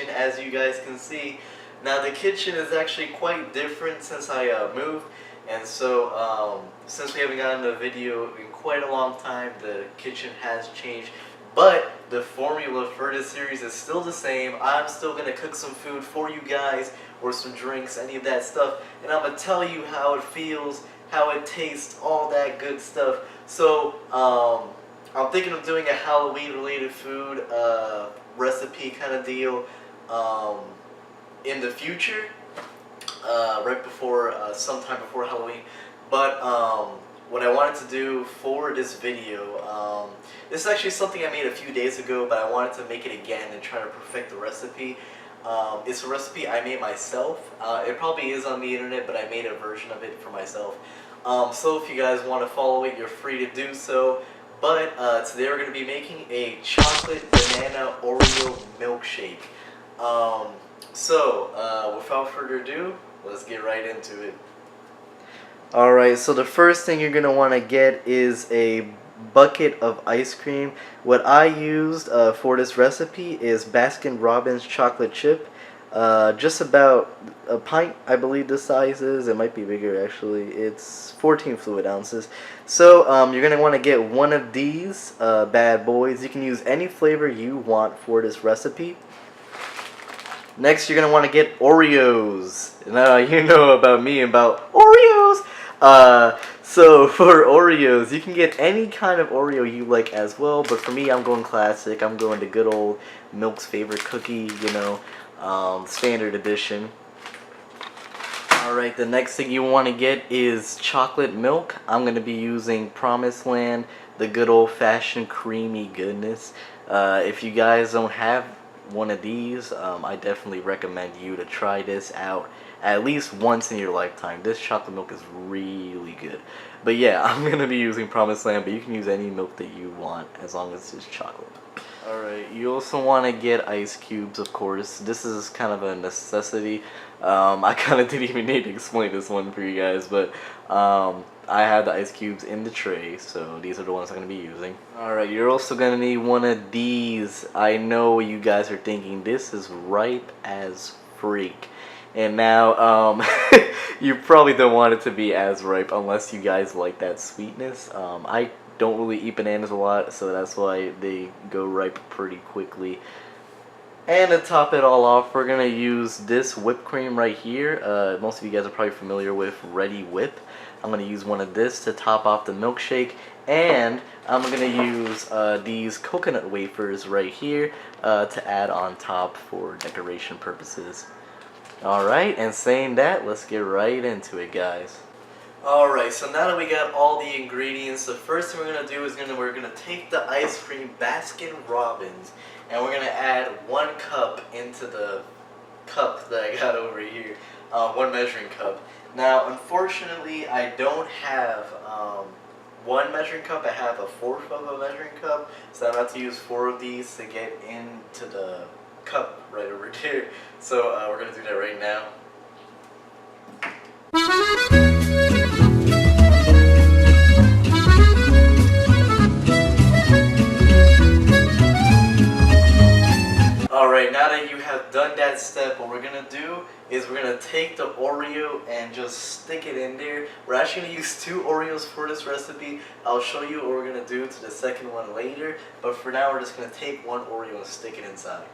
kitchen, as you guys can see. Now the kitchen is actually quite different since I moved, and so since we haven't gotten a video in quite a long time, the kitchen has changed. But the formula for this series is still the same. I'm still going to cook some food for you guys, or some drinks, any of that stuff, and I'm going to tell you how it feels, how it tastes, all that good stuff. So I'm thinking of doing a Halloween related food recipe kind of deal in the future, right before, sometime before Halloween. But what I wanted to do for this video, this is actually something I made a few days ago, but I wanted to make it again and try to perfect the recipe. It's a recipe I made myself. It probably is on the internet, but I made a version of it for myself. So if you guys want to follow it, you're free to do so. But today we're going to be making a chocolate banana Oreo milkshake. Without further ado, let's get right into it. Alright, so the first thing you're going to want to get is a bucket of ice cream. What I used for this recipe is Baskin-Robbins chocolate chip. Just about a pint, I believe the size is. It might be bigger actually. It's 14 fluid ounces. So you're going to want to get one of these bad boys. You can use any flavor you want for this recipe. Next, you're going to want to get Oreos. Now, you know about me about Oreos. So for Oreos, you can get any kind of Oreo you like as well. But for me, I'm going classic. I'm going to good old Milk's favorite cookie, you know, standard edition. Alright, the next thing you want to get is chocolate milk. I'm going to be using Promised Land, the good old-fashioned creamy goodness. If you guys don't have one of these, I definitely recommend you to try this out at least once in your lifetime. This chocolate milk is really good. But yeah, I'm going to be using Promised Land, but you can use any milk that you want as long as it's chocolate. Alright, you also want to get ice cubes, of course. This is kind of a necessity. I kind of didn't even need to explain this one for you guys, but I have the ice cubes in the tray, so these are the ones I'm going to be using. Alright, you're also going to need one of these. I know you guys are thinking this is ripe as freak. And now, you probably don't want it to be as ripe unless you guys like that sweetness. I don't really eat bananas a lot, so that's why they go ripe pretty quickly. And to top it all off, we're going to use this whipped cream right here. Most of you guys are probably familiar with Ready Whip. I'm going to use one of this to top off the milkshake. And I'm going to use these coconut wafers right here to add on top for decoration purposes. Alright, and saying that, let's get right into it, guys. Alright, so now that we got all the ingredients, the first thing we're going to do is we're going to take the ice cream Baskin-Robbins, and we're going to add 1 cup into the cup that I got over here, 1 measuring cup. Now, unfortunately, I don't have 1 measuring cup, I have a 1/4 of a measuring cup, so I'm going to have to use 4 of these to get into the cup right over there. So we're going to do that right now. Alright, now that you have done that step, what we're going to do is we're going to take the Oreo and just stick it in there. We're actually going to use 2 Oreos for this recipe. I'll show you what we're going to do to the second one later, but for now we're just going to take 1 Oreo and stick it inside.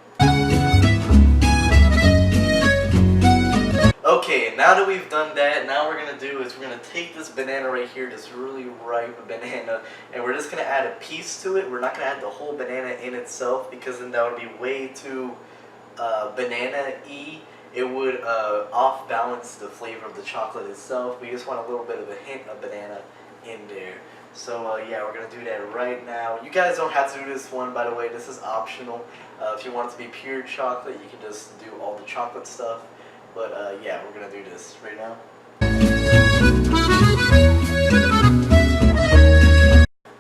Okay, now that we've done that, now what we're going to do is we're going to take this banana right here, this really ripe banana, and we're just going to add a piece to it. We're not going to add the whole banana in itself because then that would be way too banana-y. It would off-balance the flavor of the chocolate itself. We just want a little bit of a hint of banana in there. So yeah, we're going to do that right now. You guys don't have to do this one, by the way. This is optional. If you want it to be pure chocolate, you can just do all the chocolate stuff. But yeah, we're going to do this right now.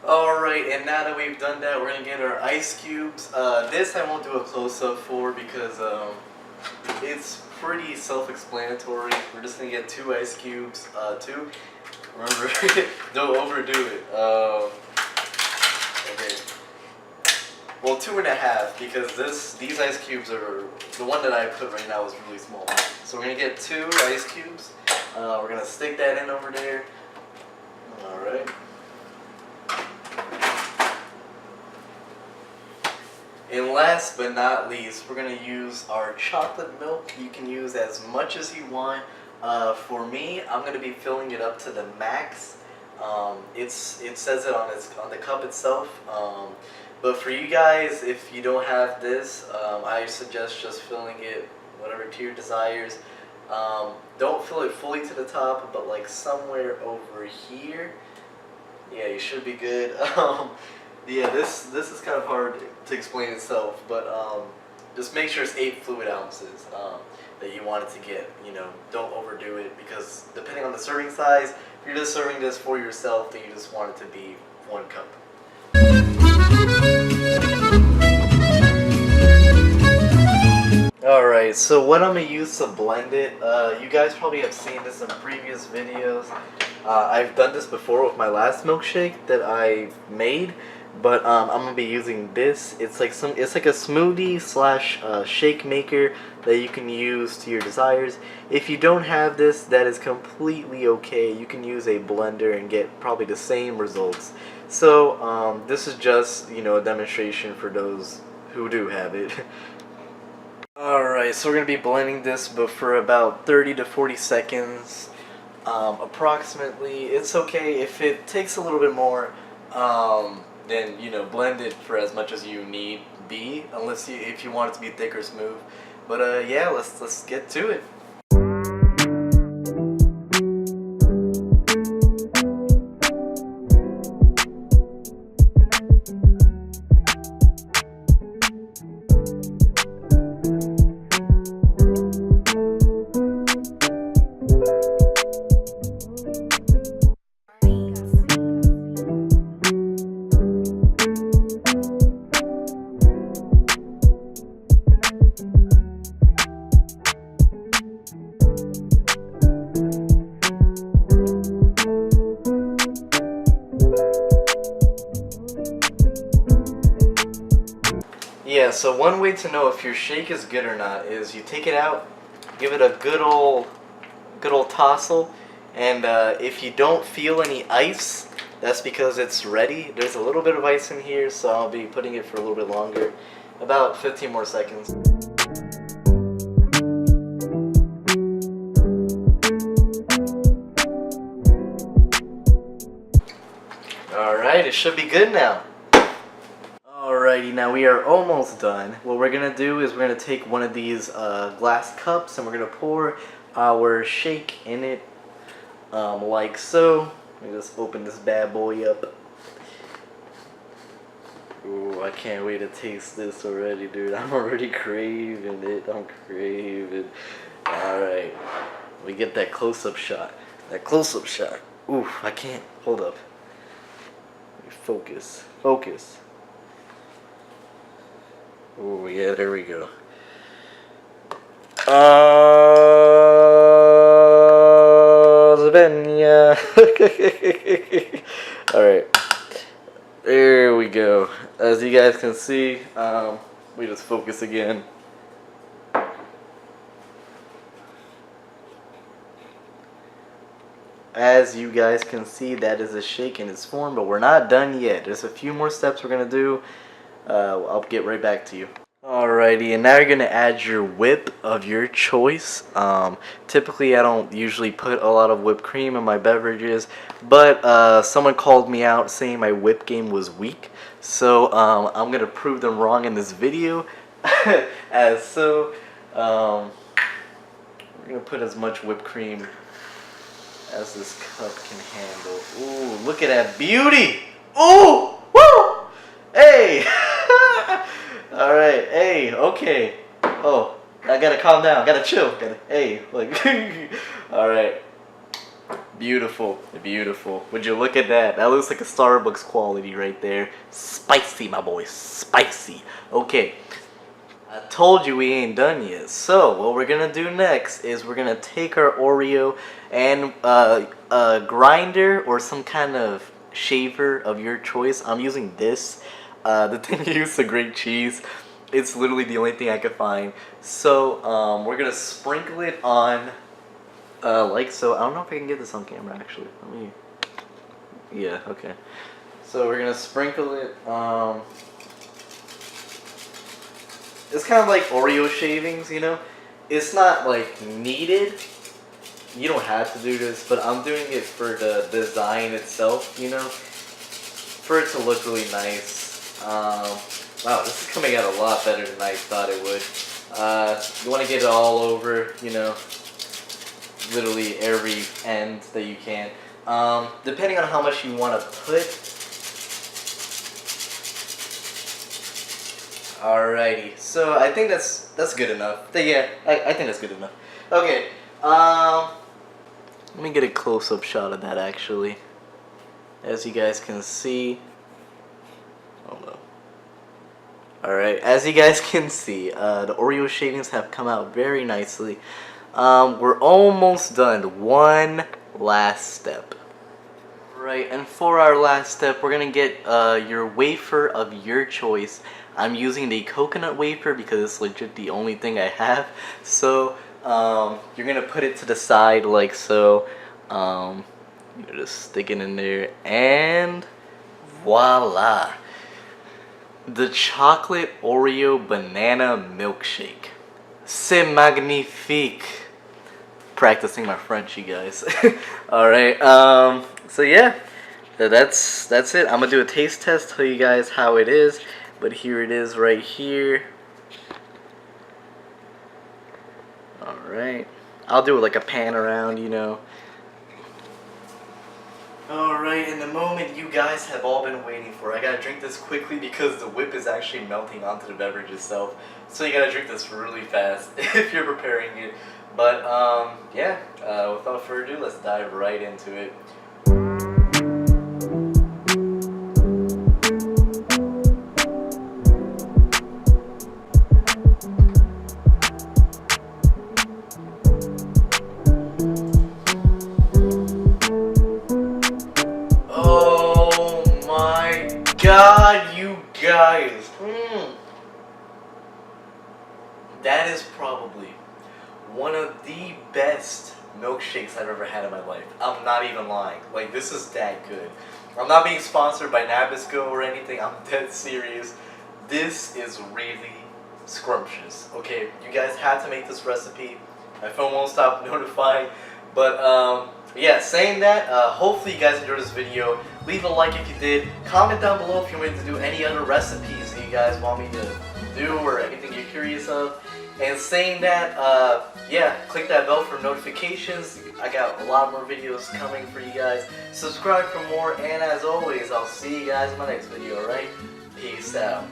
Alright, and now that we've done that, we're going to get our ice cubes. This I won't do a close-up for because it's pretty self-explanatory. We're just going to get 2 ice cubes. 2. Remember, don't overdo it. Okay. Well, 2.5 because these ice cubes are the one that I put right now is really small. So we're gonna get 2 ice cubes. We're gonna stick that in over there. All right. And last but not least, we're gonna use our chocolate milk. You can use as much as you want. For me, I'm gonna be filling it up to the max. It says it on the cup itself. But for you guys, if you don't have this, I suggest just filling it whatever to your desires. Don't fill it fully to the top, but like somewhere over here. Yeah, you should be good. Yeah, this is kind of hard to explain itself, but just make sure it's 8 fluid ounces that you want it to get. You know, don't overdo it because depending on the serving size, if you're just serving this for yourself, then you just want it to be 1 cup. Alright, so what I'm going to use to blend it, you guys probably have seen this in previous videos. I've done this before with my last milkshake that I made, but I'm going to be using this. It's like a smoothie slash shake maker that you can use to your desires. If you don't have this, that is completely okay. You can use a blender and get probably the same results. So this is just, you know, a demonstration for those who do have it. Alright, so we're going to be blending this but for about 30 to 40 seconds approximately. It's okay if it takes a little bit more, then, you know, blend it for as much as you need be, unless if you want it to be thick or smooth. But yeah, let's get to it. Yeah, so one way to know if your shake is good or not is you take it out, give it a good old tossle, and if you don't feel any ice, that's because it's ready. There's a little bit of ice in here, so I'll be putting it for a little bit longer, about 15 more seconds. Alright, it should be good now. Alrighty, now we are almost done. What we're gonna do is we're gonna take one of these glass cups and we're gonna pour our shake in it, like so. Let me just open this bad boy up. Ooh, I can't wait to taste this already, dude. I'm already craving it. I'm craving. Alright, we get that close-up shot. That close-up shot. Ooh, I can't. Hold up. Focus. Focus. Oh yeah, there we go. Slovenia. Alright. There we go. As you guys can see, we just focus again. As you guys can see, that is a shake in its form, but we're not done yet. There's a few more steps we're gonna do. I'll get right back to you. Alrighty, and now you're gonna add your whip of your choice. Typically, I don't usually put a lot of whipped cream in my beverages, but someone called me out saying my whip game was weak, so I'm gonna prove them wrong in this video. We're gonna put as much whipped cream as this cup can handle. Ooh, look at that beauty! Ooh, woo! Hey! Alright, hey, okay. Oh, I gotta calm down, gotta chill. Hey, like, alright. Beautiful, beautiful. Would you look at that? That looks like a Starbucks quality right there. Spicy, my boy, spicy. Okay, I told you we ain't done yet. So, what we're gonna do next is we're gonna take our Oreo and a grinder or some kind of shaver of your choice. I'm using this. The thing to use to grate cheese, it's literally the only thing I could find. So we're gonna sprinkle it on like so. I don't know if I can get this on camera actually. Let me. Yeah. Okay. So we're gonna sprinkle it. It's kind of like Oreo shavings, you know. It's not like needed. You don't have to do this, but I'm doing it for the design itself, you know, for it to look really nice. Wow, this is coming out a lot better than I thought it would. You want to get it all over, you know, literally every end that you can. Depending on how much you want to put. Alrighty, so I think that's good enough. Yeah, I think that's good enough. Okay, let me get a close-up shot of that actually. As you guys can see. Oh no. Alright, as you guys can see, the Oreo shavings have come out very nicely. We're almost done. One last step. Right, and for our last step, we're gonna get your wafer of your choice. I'm using the coconut wafer because it's legit the only thing I have. So you're gonna put it to the side like so. You just stick it in there, and voila! The chocolate Oreo banana milkshake. C'est magnifique. Practicing my French, you guys. All right. So yeah, that's it. I'm gonna do a taste test, tell you guys how it is. But here it is, right here. All right. I'll do like a pan around, you know. All right, in the moment you guys have all been waiting for. I gotta drink this quickly because the whip is actually melting onto the beverage itself. So you gotta drink this really fast if you're preparing it. But yeah, without further ado, let's dive right into it. Oh my god, you guys. That is probably one of the best milkshakes I've ever had in my life. I'm not even lying. Like, this is that good. I'm not being sponsored by Nabisco or anything. I'm dead serious. This is really scrumptious. Okay, you guys have to make this recipe. My phone won't stop notifying. But yeah, saying that, hopefully you guys enjoyed this video. Leave a like if you did. Comment down below if you want me to do any other recipes that you guys want me to do or anything you're curious of. And saying that, yeah, click that bell for notifications. I got a lot more videos coming for you guys. Subscribe for more, and as always, I'll see you guys in my next video, alright? Peace out.